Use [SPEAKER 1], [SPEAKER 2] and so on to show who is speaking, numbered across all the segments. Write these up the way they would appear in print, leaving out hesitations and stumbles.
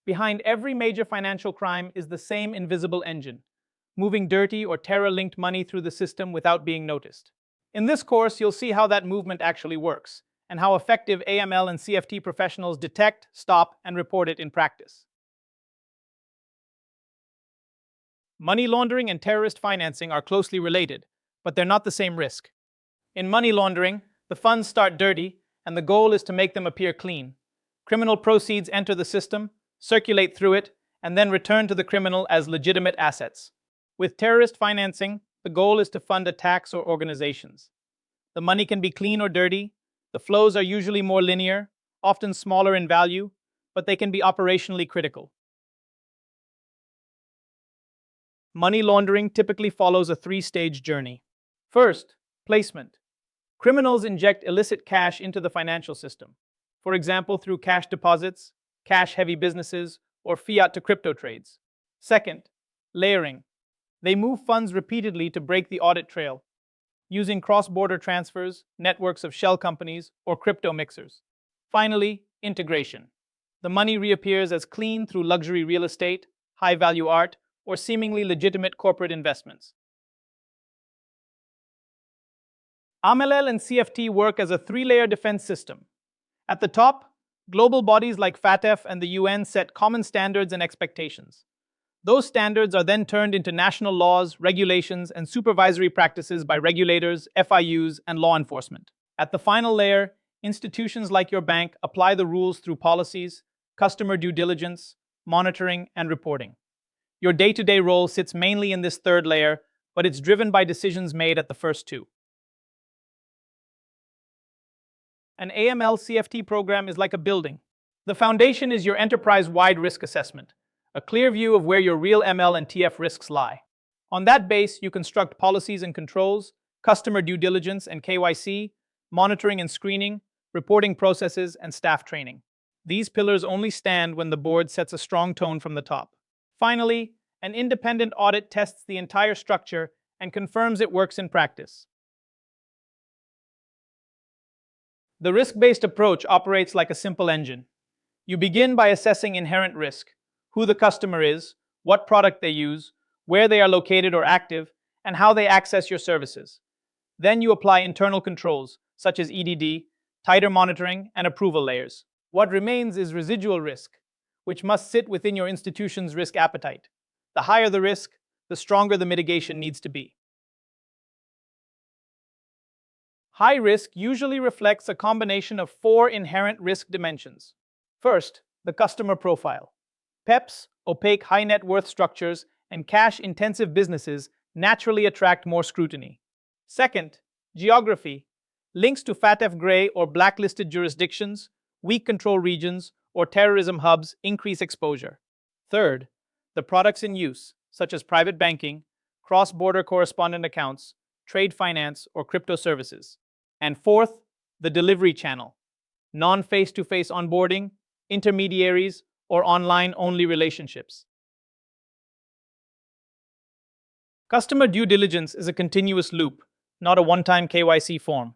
[SPEAKER 1] Behind every major financial crime is the same invisible engine, moving dirty or terror-linked money through the system without being noticed. In this course, you'll see how that movement actually works, and how effective AML and CFT professionals detect, stop, and report it in practice. Money laundering and terrorist financing are closely related, but they're not the same risk. In money laundering, the funds start dirty, and the goal is to make them appear clean. Criminal proceeds enter the system, circulate through it, and then return to the criminal as legitimate assets. With terrorist financing, the goal is to fund attacks or organizations. The money can be clean or dirty. The flows are usually more linear, often smaller in value, but they can be operationally critical. Money laundering typically follows a three-stage journey. First, placement. Criminals inject illicit cash into the financial system, for example through cash deposits, cash-heavy businesses, or fiat to crypto trades. Second, layering. They move funds repeatedly to break the audit trail, using cross-border transfers, networks of shell companies, or crypto mixers. Finally, integration. The money reappears as clean through luxury real estate, high-value art, or seemingly legitimate corporate investments. AML and CFT work as a three-layer defense system. At the top, global bodies like FATF and the UN set common standards and expectations. Those standards are then turned into national laws, regulations, and supervisory practices by regulators, FIUs, and law enforcement. At the final layer, institutions like your bank apply the rules through policies, customer due diligence, monitoring, and reporting. Your day-to-day role sits mainly in this third layer, but it's driven by decisions made at the first two. An AML CFT program is like a building. The foundation is your enterprise-wide risk assessment, a clear view of where your real ML and TF risks lie. On that base, you construct policies and controls, customer due diligence and KYC, monitoring and screening, reporting processes, and staff training. These pillars only stand when the board sets a strong tone from the top. Finally, an independent audit tests the entire structure and confirms it works in practice. The risk-based approach operates like a simple engine. You begin by assessing inherent risk, who the customer is, what product they use, where they are located or active, and how they access your services. Then you apply internal controls, such as EDD, tighter monitoring, and approval layers. What remains is residual risk, which must sit within your institution's risk appetite. The higher the risk, the stronger the mitigation needs to be. High risk usually reflects a combination of four inherent risk dimensions. First, the customer profile. PEPs, opaque high net worth structures, and cash-intensive businesses naturally attract more scrutiny. Second, geography. Links to FATF gray or blacklisted jurisdictions, weak control regions, or terrorism hubs increase exposure. Third, the products in use, such as private banking, cross-border correspondent accounts, trade finance, or crypto services. And fourth, the delivery channel. Non-face-to-face onboarding, intermediaries, or online-only relationships. Customer due diligence is a continuous loop, not a one-time KYC form.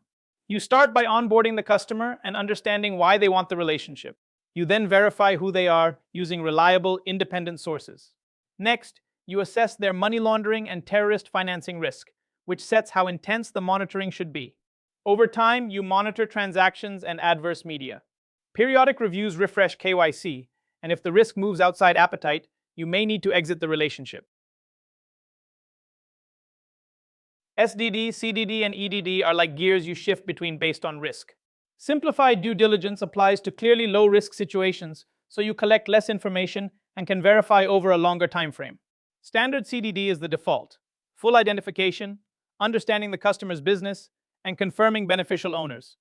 [SPEAKER 1] You start by onboarding the customer and understanding why they want the relationship. You then verify who they are using reliable, independent sources. Next, you assess their money laundering and terrorist financing risk, which sets how intense the monitoring should be. Over time, you monitor transactions and adverse media. Periodic reviews refresh KYC, and if the risk moves outside appetite, you may need to exit the relationship. SDD, CDD, and EDD are like gears you shift between based on risk. Simplified due diligence applies to clearly low-risk situations, so you collect less information and can verify over a longer time frame. Standard CDD is the default. Full identification, understanding the customer's business, and confirming beneficial owners.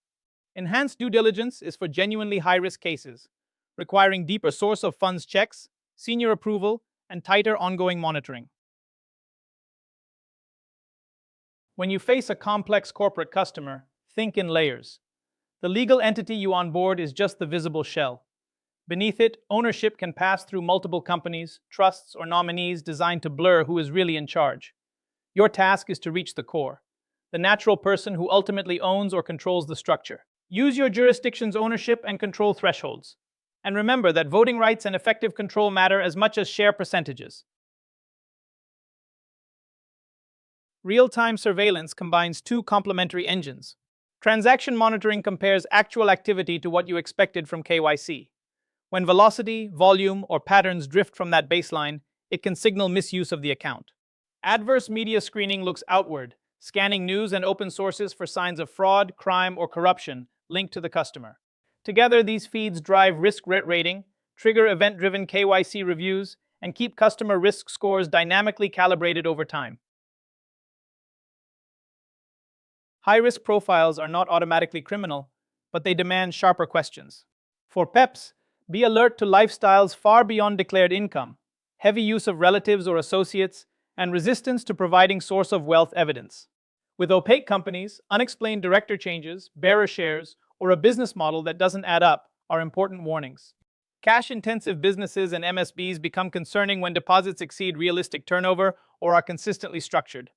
[SPEAKER 1] Enhanced due diligence is for genuinely high-risk cases, requiring deeper source of funds checks, senior approval, and tighter ongoing monitoring. When you face a complex corporate customer, think in layers. The legal entity you onboard is just the visible shell. Beneath it, ownership can pass through multiple companies, trusts, or nominees designed to blur who is really in charge. Your task is to reach the core, the natural person who ultimately owns or controls the structure. Use your jurisdiction's ownership and control thresholds. And remember that voting rights and effective control matter as much as share percentages. Real-time surveillance combines two complementary engines. Transaction monitoring compares actual activity to what you expected from KYC. When velocity, volume, or patterns drift from that baseline, it can signal misuse of the account. Adverse media screening looks outward, scanning news and open sources for signs of fraud, crime, or corruption linked to the customer. Together, these feeds drive risk rating, trigger event-driven KYC reviews, and keep customer risk scores dynamically calibrated over time. High-risk profiles are not automatically criminal, but they demand sharper questions. For PEPs, be alert to lifestyles far beyond declared income, heavy use of relatives or associates, and resistance to providing source of wealth evidence. With opaque companies, unexplained director changes, bearer shares, or a business model that doesn't add up are important warnings. Cash-intensive businesses and MSBs become concerning when deposits exceed realistic turnover or are consistently structured.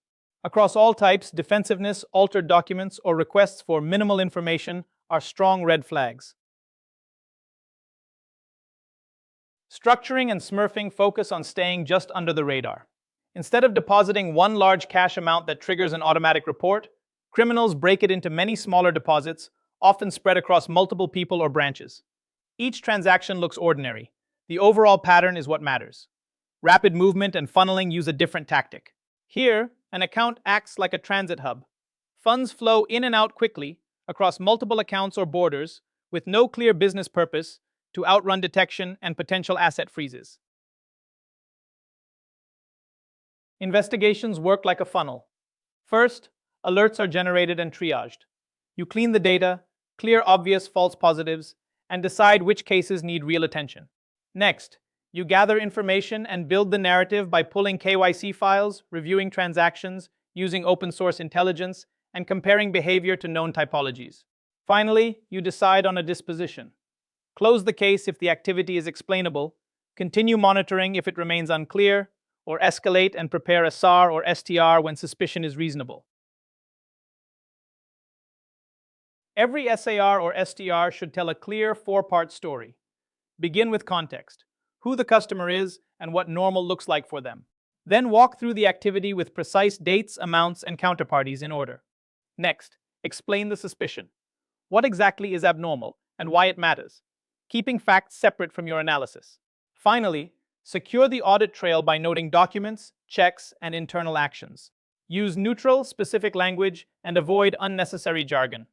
[SPEAKER 1] Across all types, defensiveness, altered documents, or requests for minimal information are strong red flags. Structuring and smurfing focus on staying just under the radar. Instead of depositing one large cash amount that triggers an automatic report, criminals break it into many smaller deposits, often spread across multiple people or branches. Each transaction looks ordinary. The overall pattern is what matters. Rapid movement and funneling use a different tactic. Here, an account acts like a transit hub. Funds flow in and out quickly across multiple accounts or borders with no clear business purpose to outrun detection and potential asset freezes. Investigations work like a funnel. First, alerts are generated and triaged. You clean the data, clear obvious false positives, and decide which cases need real attention. Next, you gather information and build the narrative by pulling KYC files, reviewing transactions, using open-source intelligence, and comparing behavior to known typologies. Finally, you decide on a disposition. Close the case if the activity is explainable, continue monitoring if it remains unclear, or escalate and prepare a SAR or STR when suspicion is reasonable. Every SAR or STR should tell a clear four-part story. Begin with context, who the customer is and what normal looks like for them. Then walk through the activity with precise dates, amounts, and counterparties in order. Next, explain the suspicion. What exactly is abnormal and why it matters, keeping facts separate from your analysis. Finally, secure the audit trail by noting documents, checks, and internal actions. Use neutral, specific language and avoid unnecessary jargon.